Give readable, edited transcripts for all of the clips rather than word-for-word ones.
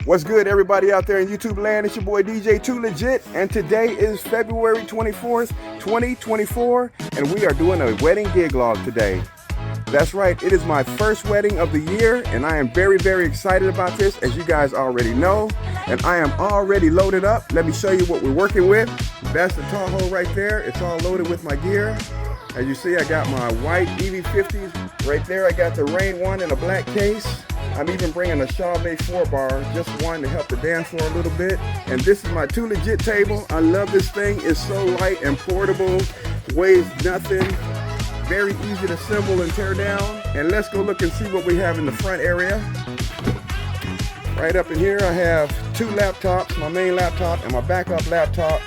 What's good, everybody out there in YouTube land? It's your boy DJ Too Legit, and today is February 24th, 2024, and we are doing a wedding gig log today. That's right, it is my first wedding of the year, and I am very, very excited about this, as you guys already know, and I am already loaded up. Let me show you what we're working with. That's the Tahoe right there. It's all loaded with my gear. As you see, I got my white EV50s right there. I got the Rain 1 in a black case. I'm even bringing a Chauvet 4-bar, just one to help the dance floor a little bit. And this is my Too Legit table. I love this thing. It's so light and portable, weighs nothing, very easy to assemble and tear down. And let's go look and see what we have in the front area. Right up in here, I have two laptops, my main laptop and my backup laptop.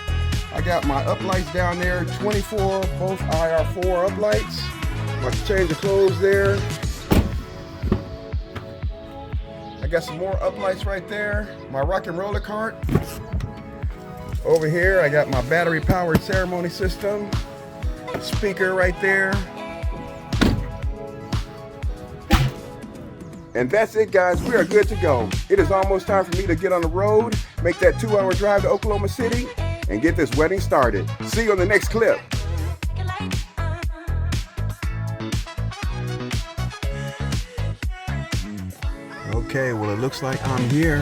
I got my uplights down there, 24, both IR4 uplights. My change of clothes there. I got some more uplights right there. My rock and roller cart. Over here, I got my battery powered ceremony system. Speaker right there. And that's it, guys. We are good to go. It is almost time for me to get on the road, make that 2-hour drive to Oklahoma City, and get this wedding started. See you on the next clip. Okay, well, it looks like I'm here.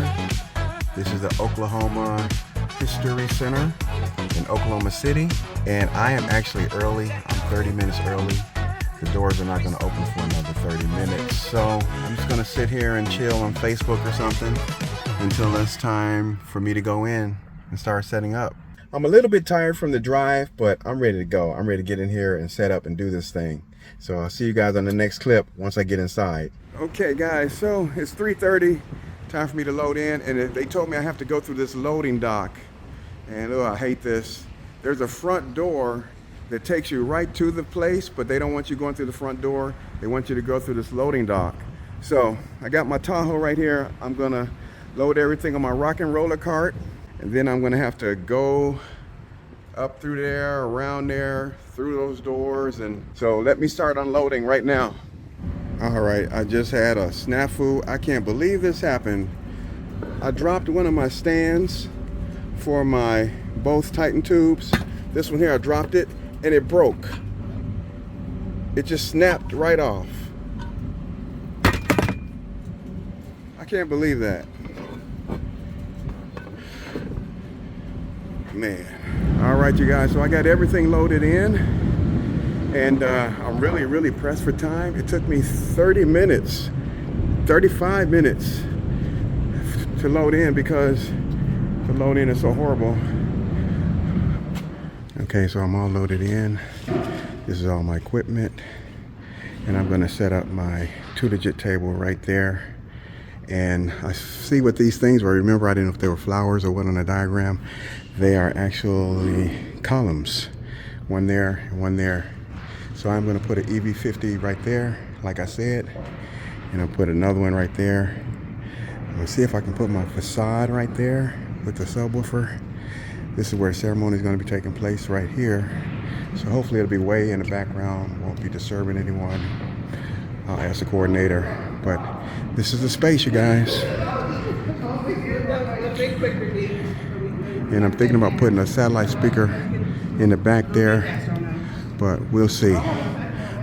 This is the Oklahoma History Center in Oklahoma City, and I am actually early. I'm 30 minutes early. The doors are not going to open for another 30 minutes, so I'm just going to sit here and chill on Facebook or something until it's time for me to go in and start setting up. I'm a little bit tired from the drive, but I'm ready to go. I'm ready to get in here and set up and do this thing. So I'll see you guys on the next clip once I get inside. Okay, guys, so it's 3:30, time for me to load in, and they told me I have to go through this loading dock. And oh, I hate this. There's a front door that takes you right to the place, but they don't want you going through the front door. They want you to go through this loading dock. So I got my Tahoe right here. I'm gonna load everything on my rock and roller cart, and then I'm gonna have to go up through there, around there, through those doors. And so let me start unloading right now. All right, I just had a snafu. I can't believe this happened. I dropped one of my stands for my both Titan tubes. This one here, I dropped it and it broke. It just snapped right off. I can't believe that. Man. All right, you guys, so I got everything loaded in, and I'm really pressed for time. It took me 35 minutes to load in because the load in is so horrible. Okay, so I'm all loaded in. This is all my equipment, and I'm gonna set up my Too Legit table right there. And I see what these things were. Remember, I didn't know if they were flowers or what on the diagram. They are actually columns, one there and one there. So I'm going to put an EV50 right there, like I said, and I'll put another one right there. I'm going to see if I can put my facade right there with the subwoofer. This is where the ceremony is going to be taking place right here. So hopefully it'll be way in the background, won't be disturbing anyone. I'll ask the coordinator, but this is the space, you guys. And I'm thinking about putting a satellite speaker in the back there, but we'll see.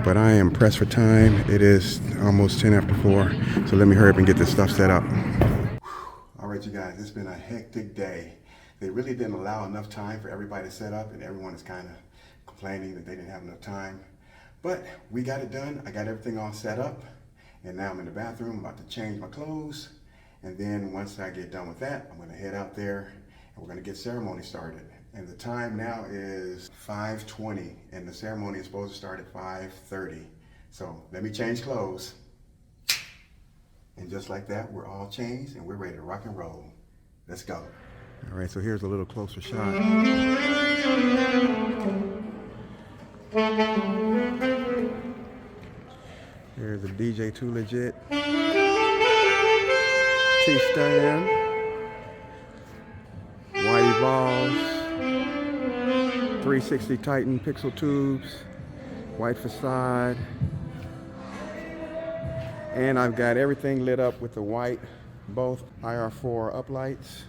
But I am pressed for time. It is almost 10 after 4, so let me hurry up and get this stuff set up. All right, you guys, it's been a hectic day. They really didn't allow enough time for everybody to set up, and everyone is kind of complaining that they didn't have enough time. But we got it done. I got everything all set up, and now I'm in the bathroom, about to change my clothes. And then once I get done with that, I'm gonna head out there and we're gonna get ceremony started. And the time now is 5:20, and the ceremony is supposed to start at 5:30. So let me change clothes. And just like that, we're all changed and we're ready to rock and roll. Let's go. All right, so here's a little closer shot. Here's the DJ Too Legit T-stand, white evolves, 360 Titan pixel tubes, white facade, and I've got everything lit up with the white both IR4 uplights.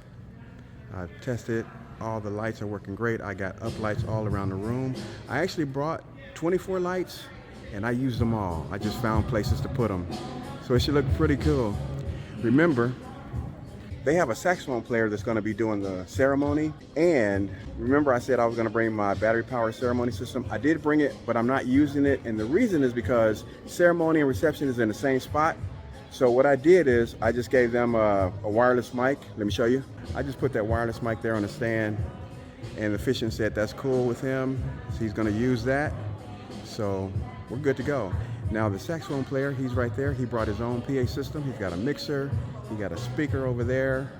I've tested, all the lights are working great. I got uplights all around the room. I actually brought 24 lights and I used them all. I just found places to put them. So it should look pretty cool. Remember, they have a saxophone player that's going to be doing the ceremony. And remember I said I was going to bring my battery powered ceremony system. I did bring it, but I'm not using it. And the reason is because ceremony and reception is in the same spot. So what I did is I just gave them a wireless mic. Let me show you. I just put that wireless mic there on the stand, and the officiant said that's cool with him. So he's going to use that. So we're good to go. Now the saxophone player, he's right there. He brought his own PA system. He's got a mixer. He got a speaker over there,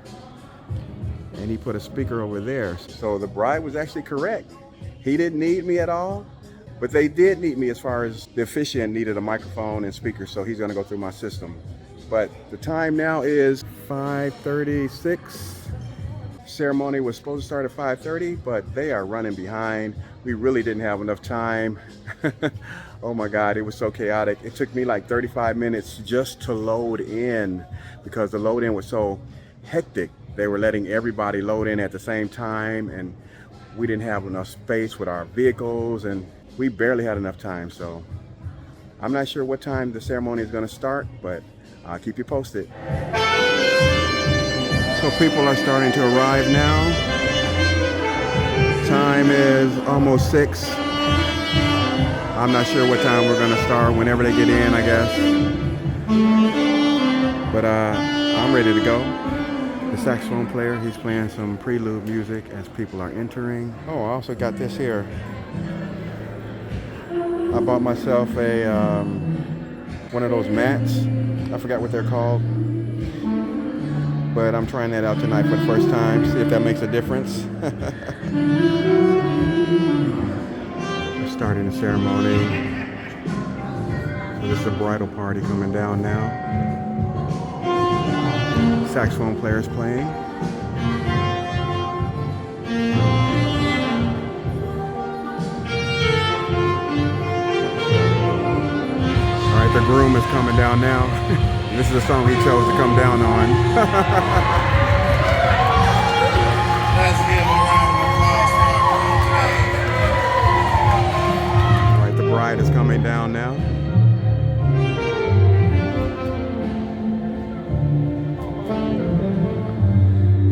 and he put a speaker over there. So the bride was actually correct. He didn't need me at all, but they did need me as far as the officiant needed a microphone and speaker. So he's going to go through my system. But the time now is 5:36. Ceremony was supposed to start at 5:30, but they are running behind. We really didn't have enough time. Oh my God, it was so chaotic. It took me like 35 minutes just to load in because the load in was so hectic. They were letting everybody load in at the same time, and we didn't have enough space with our vehicles, and we barely had enough time. So I'm not sure what time the ceremony is going to start, but I'll keep you posted. So people are starting to arrive now. Time is almost 6. I'm not sure what time we're going to start, whenever they get in, I guess. But I'm ready to go. The saxophone player, he's playing some prelude music as people are entering. Oh, I also got this here. I bought myself a one of those mats. I forgot what they're called. But I'm trying that out tonight for the first time, see if that makes a difference. We're starting the ceremony. So this is the bridal party coming down now. Saxophone player's playing. All right, the groom is coming down now. This is the song he chose to come down on. Let's give a round of applause for our groom today. All right, the bride is coming down now.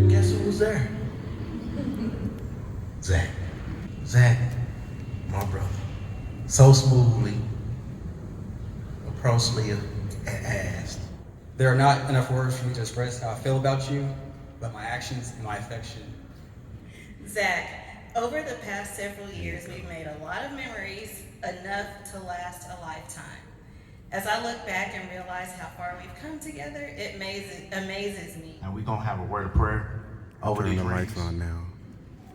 Guess who was there? Zach. Zach, my brother. So smoothly approached Leah and asked. There are not enough words for me to express how I feel about you, but my actions and my affection. Zach, over the past several years, we've made a lot of memories, enough to last a lifetime. As I look back and realize how far we've come together, it amazes me. And we're going to have a word of prayer over Turn these the lights rings. on now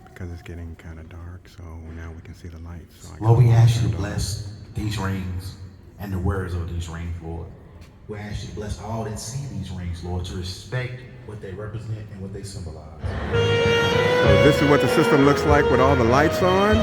because it's getting kind of dark, so now we can see the lights. So Lord, we ask you to bless these rings and the words of these rings, Lord. We ask you to bless all that see these rings, Lord, to respect what they represent and what they symbolize. So this is what the system looks like with all the lights on.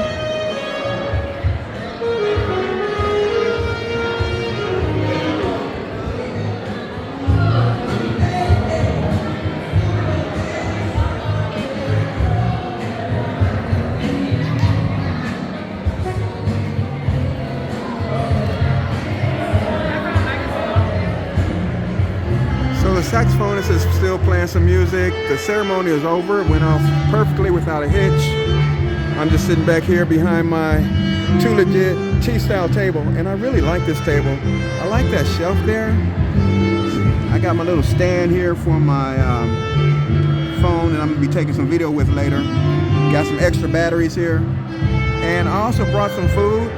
So the saxophonist is still playing some music. The ceremony is over. It went off perfectly without a hitch. I'm just sitting back here behind my Too Legit T-style table, and I really like this table. I like that shelf there. I got my little stand here for my phone, and I'm gonna be taking some video with later. Got some extra batteries here, and I also brought some food.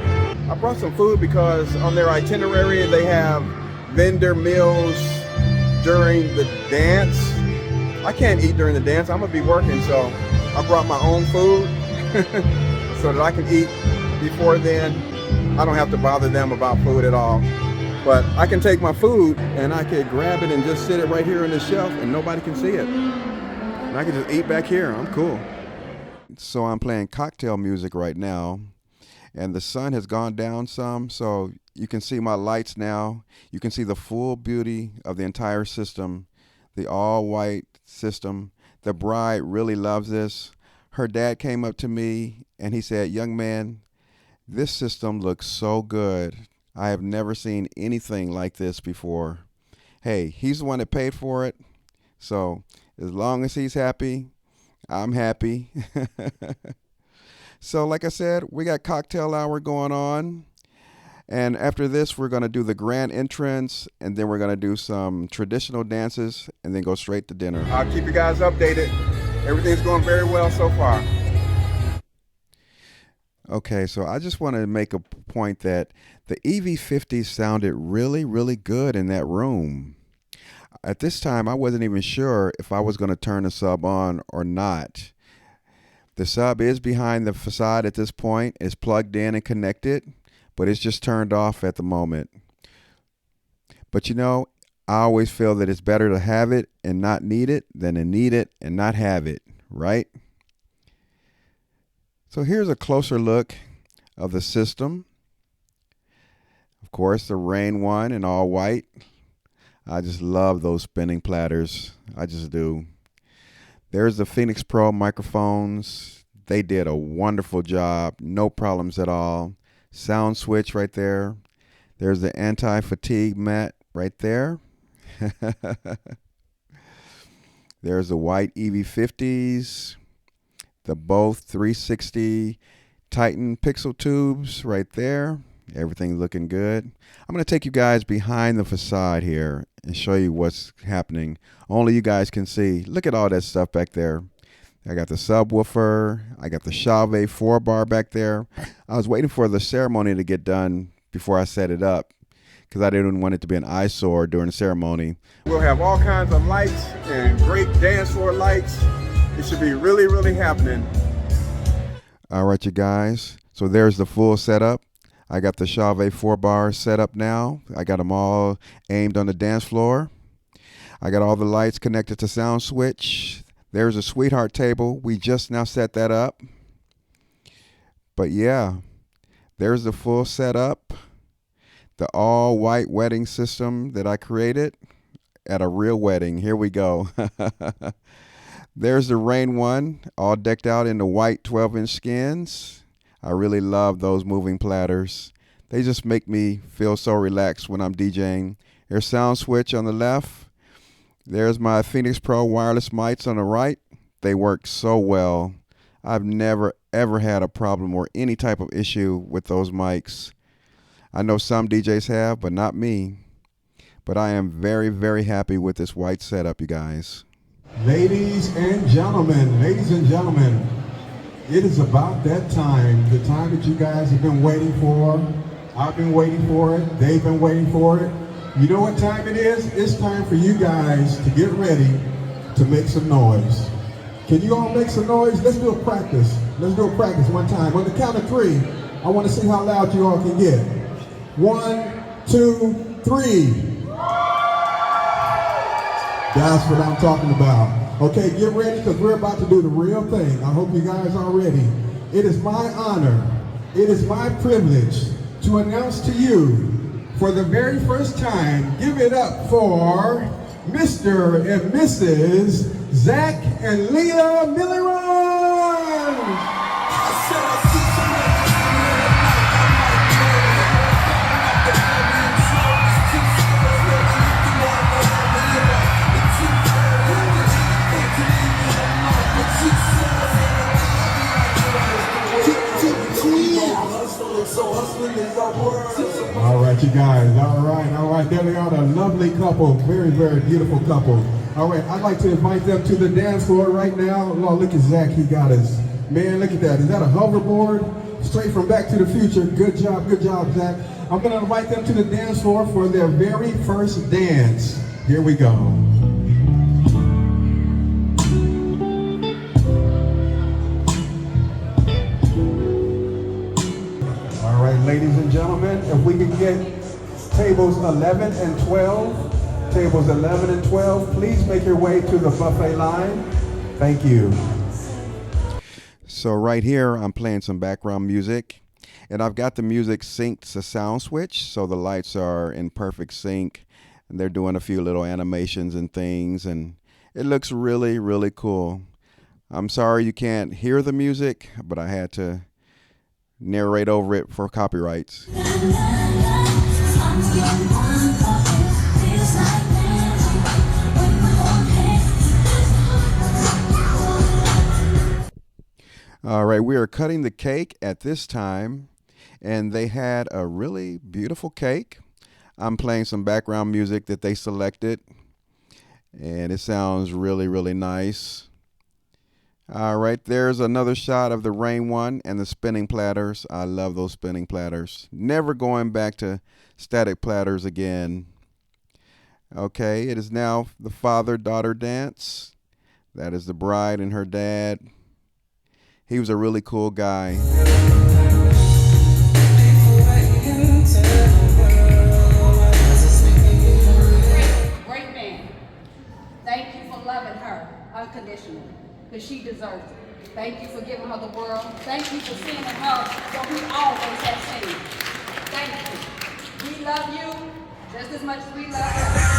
I brought some food because on their itinerary they have vendor meals during the dance. I can't eat during the dance. I'm gonna be working, so I brought my own food so that I can eat before then. I don't have to bother them about food at all. But I can take my food and I can grab it and just sit it right here on the shelf and nobody can see it. And I can just eat back here. I'm cool. So I'm playing cocktail music right now, and the sun has gone down some, so you can see my lights now. You can see the full beauty of the entire system. the all-white system. The bride really loves this. Her dad came up to me and he said, "Young man, this system looks so good. I have never seen anything like this before." Hey, he's the one that paid for it. So as long as he's happy, I'm happy. So like I said, we got cocktail hour going on. And after this, we're going to do the grand entrance, and then we're going to do some traditional dances, and then go straight to dinner. I'll keep you guys updated. Everything's going very well so far. Okay, so I just want to make a point that the EV50 sounded really, really good in that room. At this time, I wasn't even sure if I was going to turn the sub on or not. The sub is behind the facade at this point. It's plugged in and connected, but it's just turned off at the moment. But you know, I always feel that it's better to have it and not need it than to need it and not have it, right? So here's a closer look of the system. Of course, the Rain one in all white. I just love those spinning platters. I just do. There's the Phenyx Pro microphones. They did a wonderful job. No problems at all. Sound switch right there. There's the anti-fatigue mat right there. There's the white EV50s. The both 360 Titan pixel tubes right there. Everything looking good. I'm going to take you guys behind the facade here and show you what's happening. Only you guys can see. Look at all that stuff back there. I got the subwoofer. I got the Chauvet 4-bar back there. I was waiting for the ceremony to get done before I set it up because I didn't want it to be an eyesore during the ceremony. We'll have all kinds of lights and great dance floor lights. It should be really, really happening. All right, you guys. So there's the full setup. I got the Chauvet 4-bar set up now. I got them all aimed on the dance floor. I got all the lights connected to sound switch. There's a sweetheart table. We just now set that up. But yeah, there's the full setup. The all white wedding system that I created at a real wedding. Here we go. There's the Rain one, all decked out in the white 12-inch skins. I really love those moving platters. They just make me feel so relaxed when I'm DJing. There's sound switch on the left. There's my Phenyx Pro wireless mics on the right. They work so well. I've never, ever had a problem or any type of issue with those mics. I know some DJs have, but not me. But I am very, very happy with this white setup, you guys. Ladies and gentlemen, it is about that time, the time that you guys have been waiting for. I've been waiting for it. They've been waiting for it. You know what time it is? It's time for you guys to get ready to make some noise. Can you all make some noise? Let's do a practice. Let's do a practice one time. On the count of 3, I want to see how loud you all can get. 1, 2, 3. That's what I'm talking about. Okay, get ready because we're about to do the real thing. I hope you guys are ready. It is my honor, it is my privilege to announce to you for the very first time, give it up for Mr. and Mrs. Zach and Leah Mirrorball. All right, you guys. All right. There they are, a lovely couple. Very, very beautiful couple. All right, I'd like to invite them to the dance floor right now. Oh, look at Zach. He got us. Man, look at that. Is that a hoverboard? Straight from Back to the Future. Good job, Zach. I'm going to invite them to the dance floor for their very first dance. Here we go. All right, ladies and gentlemen, if we can get tables 11 and 12, please make your way to the buffet line. Thank you. So right here, I'm playing some background music, and I've got the music synced to sound switch, so the lights are in perfect sync. And they're doing a few little animations and things, and it looks really, really cool. I'm sorry you can't hear the music, but I had to narrate over it for copyrights. All right, we are cutting the cake at this time, and they had a really beautiful cake. I'm playing some background music that they selected, and it sounds really, really nice. All right, there's another shot of the rain one and the spinning platters. I love those spinning platters. Never going back to static platters again. Okay, it is now the father-daughter dance. That is the bride and her dad. He was a really cool guy. Great man. Thank you for loving her unconditionally, because she deserves it. Thank you for giving her the world. Thank you for seeing in her what we always have seen. Thank you. We love you just as much as we love her.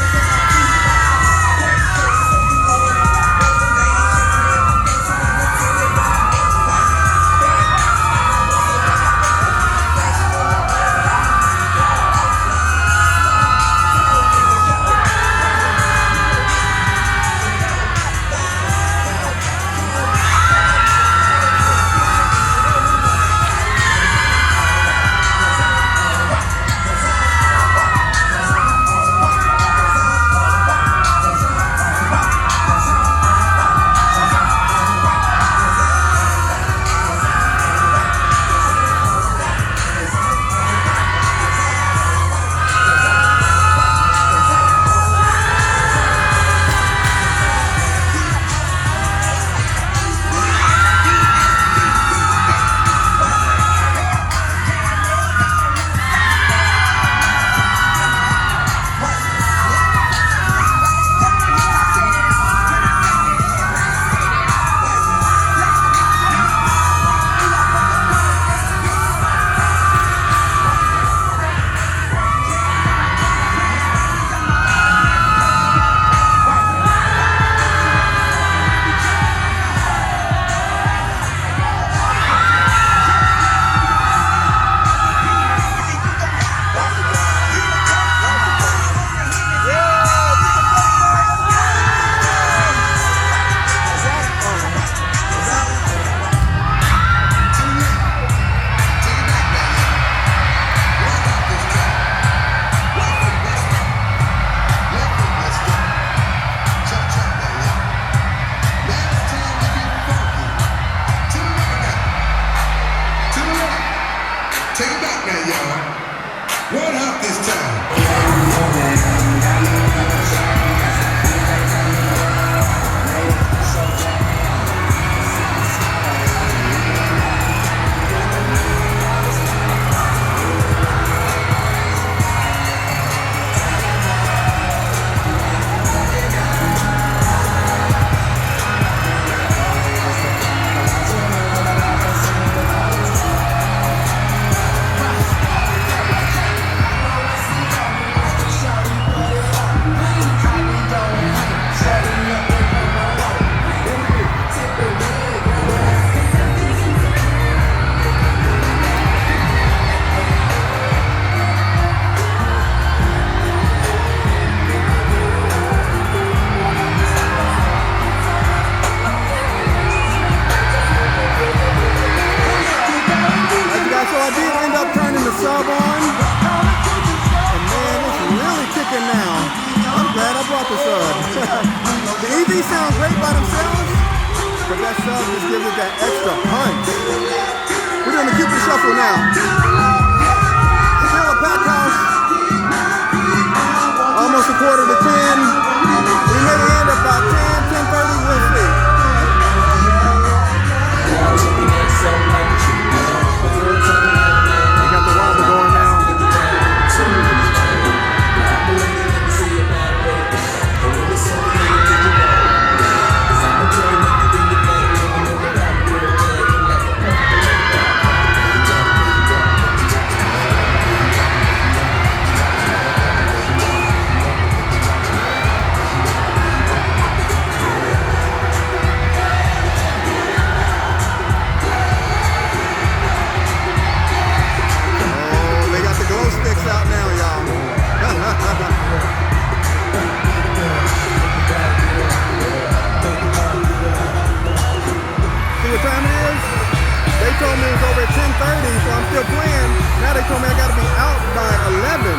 11.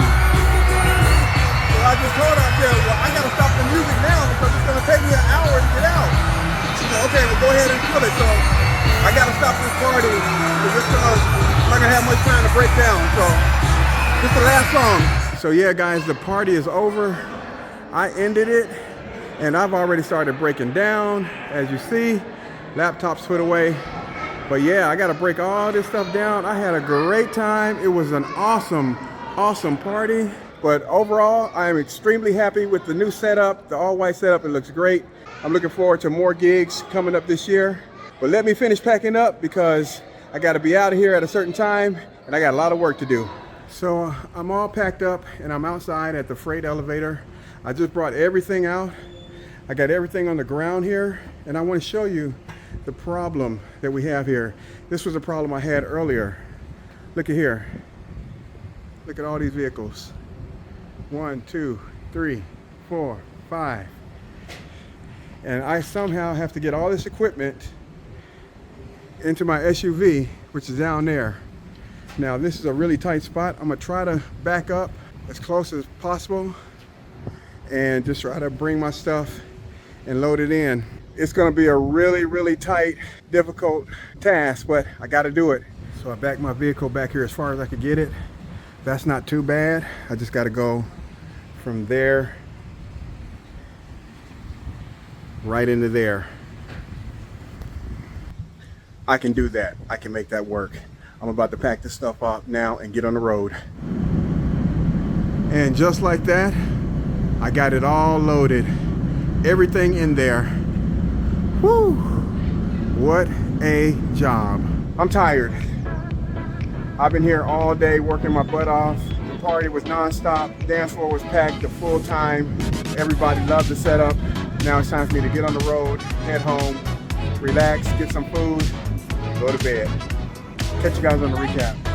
So I just told her, I said, well, I gotta stop the music now because it's gonna take me an hour to get out. She said, okay, well go ahead and kill it. So I gotta stop this party because I'm not gonna have much time to break down. So this is the last song. So yeah, guys, the party is over. I ended it and I've already started breaking down. As you see, laptop's put away. But yeah, I gotta break all this stuff down. I had a great time. It was an awesome, awesome party. But overall, I am extremely happy with the new setup, the all-white setup. It looks great. I'm looking forward to more gigs coming up this year. But let me finish packing up because I gotta be out of here at a certain time and I got a lot of work to do. So I'm all packed up and I'm outside at the freight elevator. I just brought everything out. I got everything on the ground here and I want to show you the problem that we have here. This was a problem I had earlier. Look at here. Look at all these vehicles. 1, 2, 3, 4, 5. And I somehow have to get all this equipment into my SUV, which is down there. Now this is a really tight spot. I'm gonna try to back up as close as possible and just try to bring my stuff and load it in. It's gonna be a really, really tight, difficult task, but I gotta do it. So I backed my vehicle back here as far as I could get it. That's not too bad. I just gotta go from there right into there. I can do that. I can make that work. I'm about to pack this stuff up now and get on the road. And just like that, I got it all loaded. Everything in there. Whew, what a job. I'm tired. I've been here all day working my butt off. The party was nonstop. Dance floor was packed the full time. Everybody loved the setup. Now it's time for me to get on the road, head home, relax, get some food, go to bed. Catch you guys on the recap.